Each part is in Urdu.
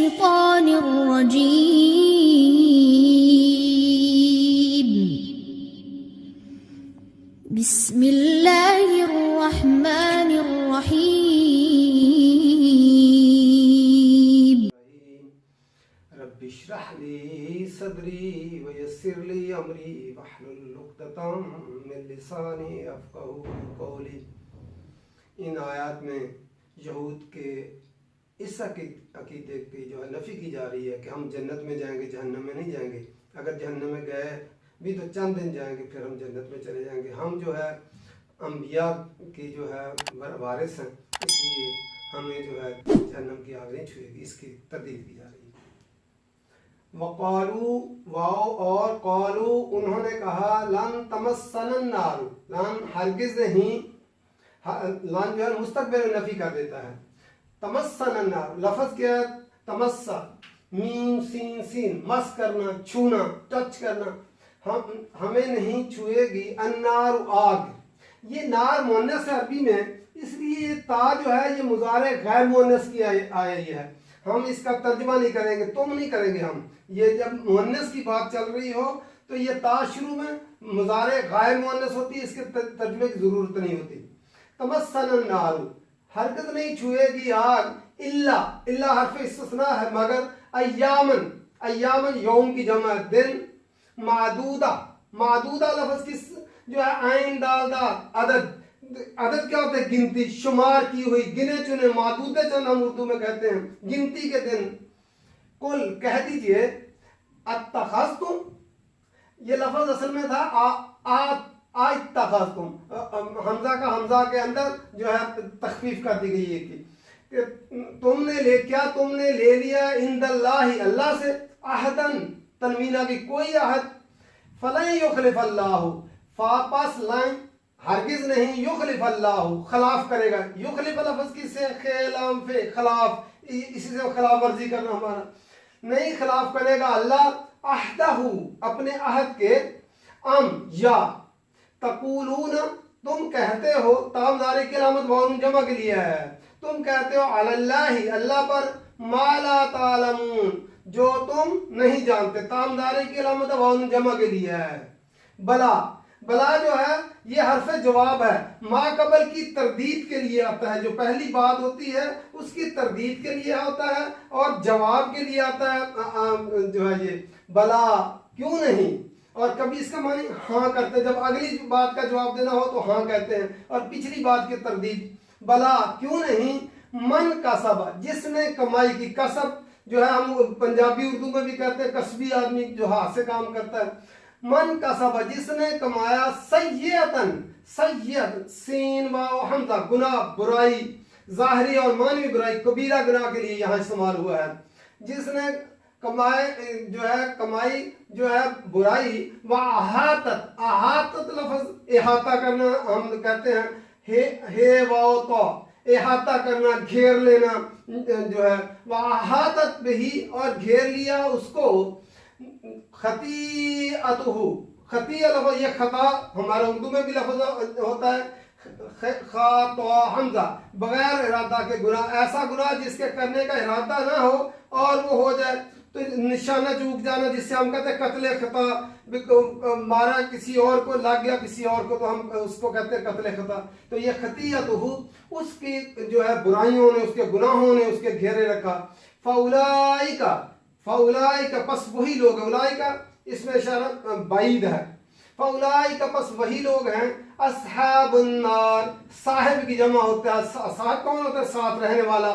الشيطان الرجيم بسم الله الرحمن الرحيم رب اشرح لي صدري ويسر لي امري واحلل عقدة من لساني يفقهوا قولي۔ ان آیات میں یہود کے اس عقیدے کی جو ہے نفی کی جا رہی ہے کہ ہم جنت میں جائیں گے، جہنم میں نہیں جائیں گے۔ اگر جہنم میں گئے بھی تو چند دن جائیں گے، پھر ہم جنت میں چلے جائیں گے۔ ہم جو ہے انبیاء کی جو ہے وارث ہیں، اس لیے ہمیں جو ہے جہنم کی آگ نہیں چھوئے گی، اس کی تردید کی جا رہی ہے۔ وقالو واو اور قالو انہوں نے کہا لن تمسن النار، لن ہرگز نہیں، لن جو ہے مستقبل نفی کر دیتا ہے۔ تمسن النار لفظ کیا ہے؟ تمسا، میم سین سین، مس کرنا، چھونا، ٹچ کرنا، ہمیں نہیں چھوئے گی النار آگ۔ یہ نار مؤنث ہے عربی میں، اس لیے یہ تا جو ہے یہ مضارع غیر مؤنث کی آئی ہے۔ ہم اس کا ترجمہ نہیں کریں گے، تم نہیں کریں گے ہم۔ یہ جب مؤنث کی بات چل رہی ہو تو یہ تا شروع میں مضارع غیر مؤنث ہوتی ہے، اس کے ترجمے کی ضرورت نہیں ہوتی۔ تمسن النار ہرگز نہیں چھوئے گی آگ، الا حرف استثناء ہے، مگر ایامن، ایامن یوم کی جمع دن، معدودہ لفظ کس جو ہے عین دال دال عدد، عدد کیا ہوتا ہے؟ گنتی، شمار کی ہوئی، گنے چنے، معدودے چند ہم اردو میں کہتے ہیں، گنتی کے دن۔ کل کہہ دیجئے اتخذتم، یہ لفظ اصل میں تھا اتخذتم، حمزہ کا حمزہ کے اندر جو ہے تخفیف کر دی گئی ہے کہ تم نے لے لیا عند اللہ، اللہ سے، عہدن، تنوینہ کی کوئی عہد، فلن یخلف اللہ، فاپس لن ہرگز نہیں، یخلف اللہ خلاف کرے گا۔ یخلف لفظ کس سے؟ خلام فے، خلاف، اسی سے خلاف ورزی کرنا ہمارا، نہیں خلاف کرے گا اللہ عہدہ، اپنے عہد کے، ام یا تقولون تم کہتے ہو، تام داری کی علامت واؤ جمع کے لیے ہے، تم کہتے ہو علی اللہ اللہ پر ما لا تعلمون جو تم نہیں جانتے، تام داری کی علامت واؤ جمع کے لیے ہے۔ بلا، بلا جو ہے یہ حرف جواب ہے، ما قبل کی تردید کے لیے آتا ہے، جو پہلی بات ہوتی ہے اس کی تردید کے لیے ہوتا ہے اور جواب کے لیے آتا ہے جو ہے یہ بلا، کیوں نہیں۔ اور کبھی اس کا معنی ہاں کرتے ہیں، جب اگلی بات کا جواب دینا ہو تو ہاں کہتے ہیں، اور پچھلی بات کی تردید، بلا کیوں نہیں، من کسب جس نے کمائی کی، کسب جو ہے ہم پنجابی اردو میں بھی کہتے ہیں کسبی آدمی جو ہاتھ سے کام کرتا ہے، من کسب جس نے کمایا، سیئتن، سیئت سین واو حمزہ، گناہ، برائی، ظاہری اور معنوی برائی، کبیرہ گناہ کے لیے یہاں استعمال ہوا ہے۔ جس نے کمائی جو ہے برائی، وَأَحَاطَتْ، احاطت لفظ احاطہ کرنا ہم کہتے ہیں، ہے واو تو، احاطہ کرنا، گھیر لینا جو ہے، وَأَحَاطَتْ بِهِ اور گھیر لیا اس کو، خطیئتہ، خطیہ لفظ یہ خطا ہمارا اردو میں بھی لفظ ہوتا ہے، خطا حمزہ بغیر ارادہ کے گناہ، ایسا گناہ جس کے کرنے کا ارادہ نہ ہو اور وہ ہو جائے تو نشانہ چوک جانا، جس سے ہم کہتے ہیں قتل خطا، مارا کسی اور کو، لگ گیا کسی اور کو تو ہم اس کو کہتے ہیں قتل خطا۔ تو یہ خطیئتہ اس کی جو ہے برائیوں نے، اس کے گناہوں نے اس کے گھیرے رکھا۔ فاولائک پس وہی لوگ، اولائک اس میں اشارہ بعید ہے، فاولائک پس وہی لوگ ہیں، اصحاب النار، صاحب کی جمع ہوتا ہے، صاحب کون ہوتا ہے؟ ساتھ رہنے والا،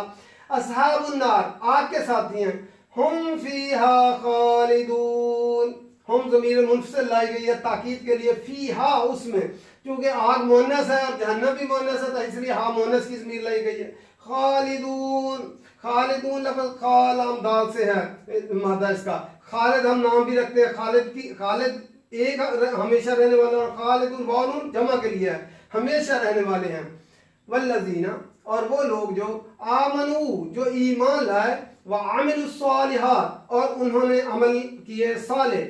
اصحاب النار آگ کے ساتھی ہیں، ہم فیہا خالدون، ہم ضمیر منفصل لائی گئی ہے تاکید کے لیے، فیہا اس میں، کیونکہ آگ مؤنث ہے اور جہنم بھی مؤنث ہے تو اس لیے ہاں مؤنث کی ضمیر لائی گئی ہے۔ خالدون، خالدون لفظ خالام دال سے ہے مادہ اس کا، خالد ہم نام بھی رکھتے ہیں، خالد ایک ہمیشہ رہنے والا، اور خالدون واؤن جمع کے لیے ہے، ہمیشہ رہنے والے ہیں۔ والذین اور وہ لوگ جو آمنو جو ایمان لائے، وعملوا الصالحات اور انہوں نے عمل کیے صالح،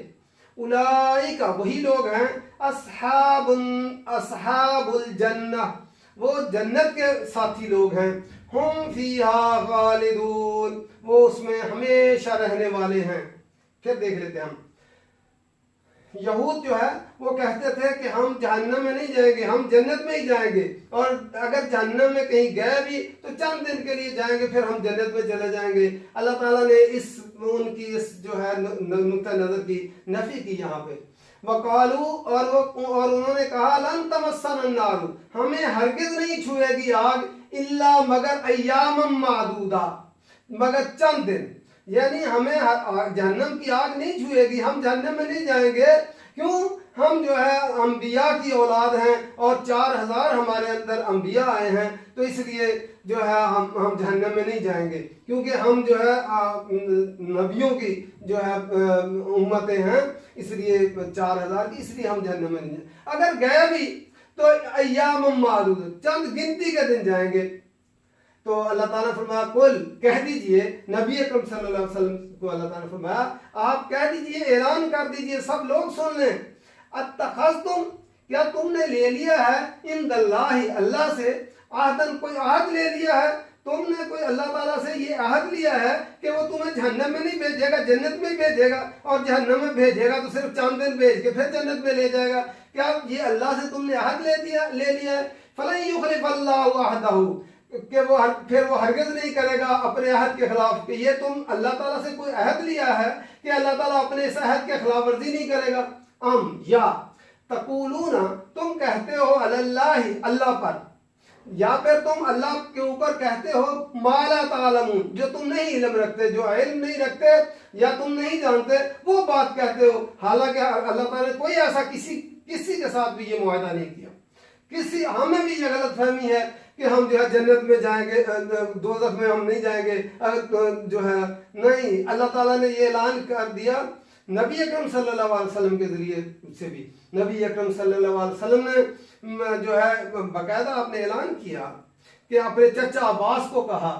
اولئک وہی لوگ ہیں، اصحاب الجنہ وہ جنت کے ساتھی لوگ ہیں، ہم فیہا خالدون، وہ اس میں ہمیشہ رہنے والے ہیں۔ پھر دیکھ لیتے ہیں ہم، یہود جو ہے وہ کہتے تھے کہ ہم جہنم میں نہیں جائیں گے، ہم جنت میں ہی جائیں گے، اور اگر جہنم میں کہیں گئے بھی تو چند دن کے لیے جائیں گے، پھر ہم جنت میں چلے جائیں گے۔ اللہ تعالیٰ نے ان کی جو ہے نقطہ نظر کی نفی کی یہاں پہ۔ وَقَالُوا، اور انہوں نے کہا لَن تَمَسَّنَا النَّارُ، ہمیں ہرگز نہیں چھوئے گی آگ، الا مگر ایامًا معدودہ، مگر چند دن، یعنی ہمیں جہنم کی آگ نہیں چھوئے گی، ہم جہنم میں نہیں جائیں گے۔ کیوں؟ ہم جو ہے انبیاء کی اولاد ہیں، اور 4000 ہمارے اندر انبیاء آئے ہیں، تو اس لیے جو ہے ہم جہنم میں نہیں جائیں گے، کیونکہ ہم جو ہے نبیوں کی جو ہے امتیں ہیں، اس لیے 4000 کی، اس لیے ہم جہنم میں نہیں جائیں۔ اگر گئے بھی تو ایام معدود، چند گنتی کے دن جائیں گے۔ تو اللہ تعالیٰ نے فرمایا قل، کہہ دیجئے، نبی اکرم صلی اللہ علیہ وسلم کو اللہ تعالیٰ نے فرمایا آپ کہہ دیجئے، اعلان کر دیجئے، سب لوگ سن لیں، اتخذتم، کیا تم نے لے لیا ہے عند اللہ، اللہ سے، عہدن، کوئی عہد لے لیا ہے، تم نے کوئی اللہ تعالیٰ سے یہ عہد لیا ہے کہ وہ تمہیں جہنم میں نہیں بھیجے گا، جنت میں بھیجے گا، اور جہنم میں بھیجے گا تو صرف چند دن بھیج کے پھر جنت میں لے جائے گا؟ کیا یہ اللہ سے تم نے عہد لے لیا ہے؟ فَلَن يُخْلِفَ اللَّهُ عَهْدَهُ، کہ وہ پھر وہ ہرگز نہیں کرے گا اپنے عہد کے خلاف، کہ یہ تم اللہ تعالیٰ سے کوئی عہد لیا ہے کہ اللہ تعالیٰ اپنے اس عہد کے خلاف ورزی نہیں کرے گا۔ یا تقولون، تم کہتے ہو علی اللہ، اللہ پر، یا پھر تم اللہ کے اوپر کہتے ہو ما لا تعلمون، جو تم نہیں علم رکھتے، جو علم نہیں رکھتے یا تم نہیں جانتے وہ بات کہتے ہو، حالانکہ اللہ تعالیٰ نے کوئی ایسا کسی کے ساتھ بھی یہ معاہدہ نہیں کیا۔ ہمیں بھی یہ غلط فہمی ہے کہ ہم جو ہے جنت میں جائیں گے، دوزخ میں ہم نہیں جائیں گے، جو ہے نہیں، اللہ تعالیٰ نے یہ اعلان کر دیا نبی اکرم صلی اللہ علیہ وسلم کے ذریعے سے بھی۔ نبی اکرم صلی اللہ علیہ وسلم نے جو ہے باقاعدہ آپ نے اعلان کیا کہ اپنے چچا عباس کو کہا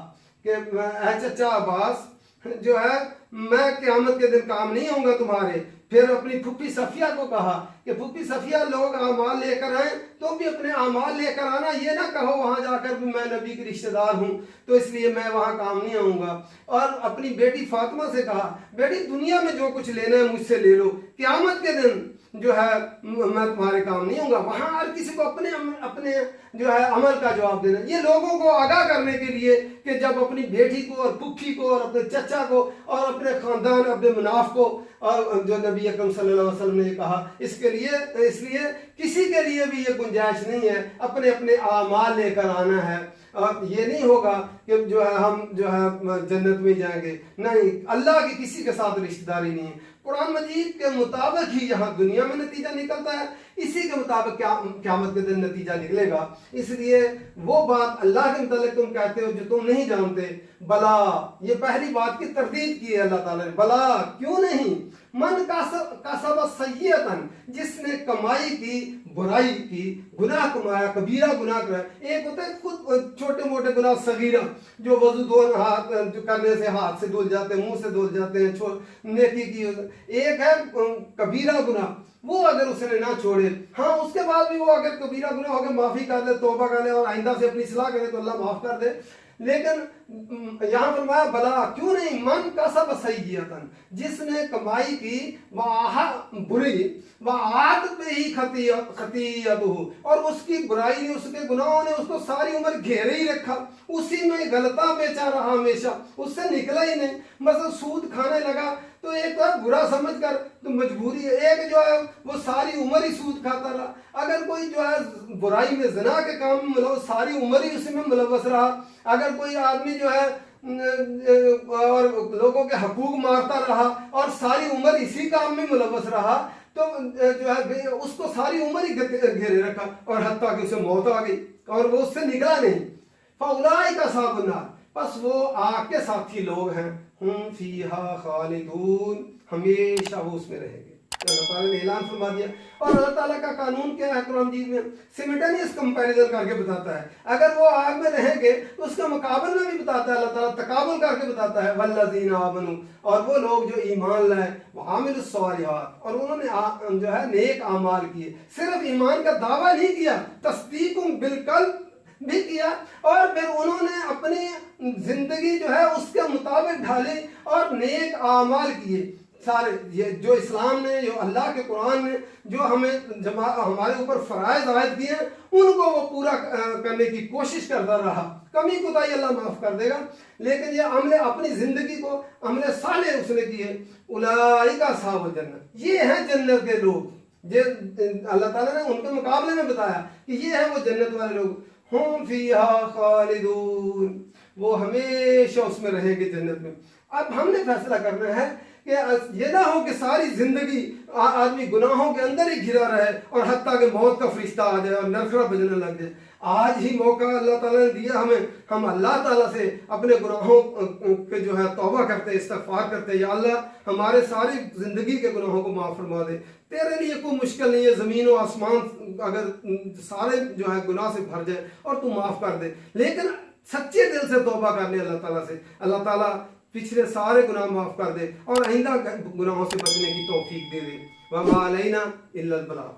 کہ اے چچا عباس، جو ہے میں قیامت کے دن کام نہیں ہوں گا تمہارے۔ پھر اپنی پھوپھی صفیہ کو کہا کہ پھوپھی صفیہ، لوگ اعمال لے کر آئیں، تم بھی اپنے اعمال لے کر آنا، یہ نہ کہو وہاں جا کر بھی میں نبی کی رشتہ دار ہوں تو اس لیے میں وہاں کام نہیں آؤں گا۔ اور اپنی بیٹی فاطمہ سے کہا بیٹی دنیا میں جو کچھ لینا ہے مجھ سے لے لو، قیامت کے دن جو ہے میں تمہارے کام نہیں ہوں گا۔ وہاں ہر کسی کو اپنے جو ہے عمل کا جواب دینا، یہ لوگوں کو آگاہ کرنے کے لیے کہ جب اپنی بیٹی کو اور پھوپھی کو اور اپنے چچا کو اور اپنے خاندان عبد مناف کو، اور جو نبی اکرم صلی اللہ علیہ وسلم نے یہ کہا، اس لیے کسی کے لیے بھی یہ گنجائش نہیں ہے اپنے اعمال لے کر آنا ہے، اور یہ نہیں ہوگا کہ جو ہے ہم جو ہے جنت میں جائیں گے، نہیں، اللہ کی کسی کے ساتھ رشتہ داری نہیں ہے۔ قرآن مجید کے مطابق ہی یہاں دنیا میں نتیجہ نکلتا ہے، اسی کے مطابق قیامت کے دن نتیجہ نکلے گا۔ اس لیے وہ بات اللہ کے متعلق تم کہتے ہو جو تم نہیں جانتے، بلا، یہ پہلی بات کی تردید کی ہے اللہ تعالیٰ نے، بلا، کیوں نہیں، من کسب سیئۃ، جس نے کمائی کی، برائی کی، گناہ کمایا، کبیرہ گناہ کرا، ایک ہوتا ہے خود چھوٹے موٹے گناہ صغیرہ جو وضو دو ہاتھ جو کرنے سے ہاتھ سے دھل جاتے ہیں، منہ سے دھل جاتے ہیں، نیکی کی، ایک ہے کبیرہ گناہ، وہ اگر اس نے نہ چھوڑے، ہاں اس کے بعد بھی وہ اگر کبیرہ گناہ ہو کے معافی کر دے، توبہ کر لے اور آئندہ سے اپنی اصلاح کرے تو اللہ معاف کر دے، لیکن یہاں فرمایا بلا، کیوں نہیں، من کسب سیئۃ، جس نے کمائی کی، بری، وعاد بہ خطیئتہ، اور اس کی برائی نے، اس کے گناہوں نے اس کو ساری عمر گھیرے ہی رکھا، اسی میں غلطہ بیچا رہا ہمیشہ، اس سے نکلا ہی نہیں۔ مثلا سود کھانے لگا تو ایک تو برا سمجھ کر تو مجبوری ہے، ایک جو ہے وہ ساری عمر ہی سود کھاتا رہا، اگر کوئی جو ہے برائی میں زنا کے کام میں ملوث، ساری عمر ہی اسی میں ملوث رہا، اگر کوئی آدمی جو ہے اور لوگوں کے حقوق مارتا رہا اور ساری عمر اسی کام میں ملوث رہا، تو جو ہے اس کو ساری عمر ہی گھیرے رکھا، اور حتیٰ کہ اسے موت آ گئی اور وہ اس سے نکلا نہیں۔ فَأُولَٰئِکَ أَصْحَابُ النَّارِ، بس وہ آگ کے ساتھی لوگ ہیں، ہم فیہا خالدون، ہمیشہ وہ اس میں رہیں گے۔ اللہ تعالیٰ نے اعلان فرما دیا، اور اللہ تعالیٰ کا قانون کیا ہے قرآن مجید میں، سملٹینیس کمپیریزن کر کے بتاتا ہے، اگر وہ آگ میں رہیں گے تو اس کا مقابل میں بھی بتاتا ہے، اللہ تعالیٰ تقابل کر کے بتاتا ہے، والذین آمنوا، اور وہ لوگ جو ایمان لائے، وعاملوا الصالحات، اور انہوں نے جو ہے نیک اعمال کیے، صرف ایمان کا دعویٰ نہیں کیا، تصدیق بالقلب بھی کیا، اور پھر انہوں نے اپنی زندگی جو ہے اس کے مطابق ڈھالی اور نیک اعمال کیے سارے. یہ جو اسلام نے، جو اللہ کے قرآن نے جو ہمیں ہمارے اوپر فرائض عائد کیے ہیں ان کو وہ پورا کرنے کی کوشش کرتا رہا. کمی کوتاہی اللہ معاف کر دے گا، لیکن یہ عمل اپنی زندگی کو عمل صالح اس نے کیے. اولئک اصحاب الجنت، یہ ہیں جنت کے لوگ. یہ اللہ تعالیٰ نے ان کے مقابلے میں بتایا کہ یہ ہیں وہ جنت والے لوگ. ہم فیہا خالدون، وہ ہمیشہ اس میں رہیں گے جنت میں. اب ہم نے فیصلہ کرنا ہے کہ یہ نہ ہو کہ ساری زندگی آدمی گناہوں کے اندر ہی گھرا رہے اور حتیٰ کہ موت کا فرشتہ آ جائے اور نرخرہ بجنے لگ جائے. آج ہی موقع اللہ تعالیٰ نے دیا ہمیں، ہم اللہ تعالیٰ سے اپنے گناہوں کے جو ہے توبہ کرتے، استغفار کرتے. یا اللہ ہمارے ساری زندگی کے گناہوں کو معاف فرما دے. تیرے لیے کوئی مشکل نہیں ہے، زمین و آسمان اگر سارے جو ہے گناہ سے بھر جائے اور تو معاف کر دے، لیکن سچے دل سے توبہ کر لے اللہ تعالیٰ سے. اللہ تعالیٰ پچھلے سارے گناہ معاف کر دے اور آئندہ گناہوں سے بچنے کی توفیق دے دے. وما علینا الا البلاغ.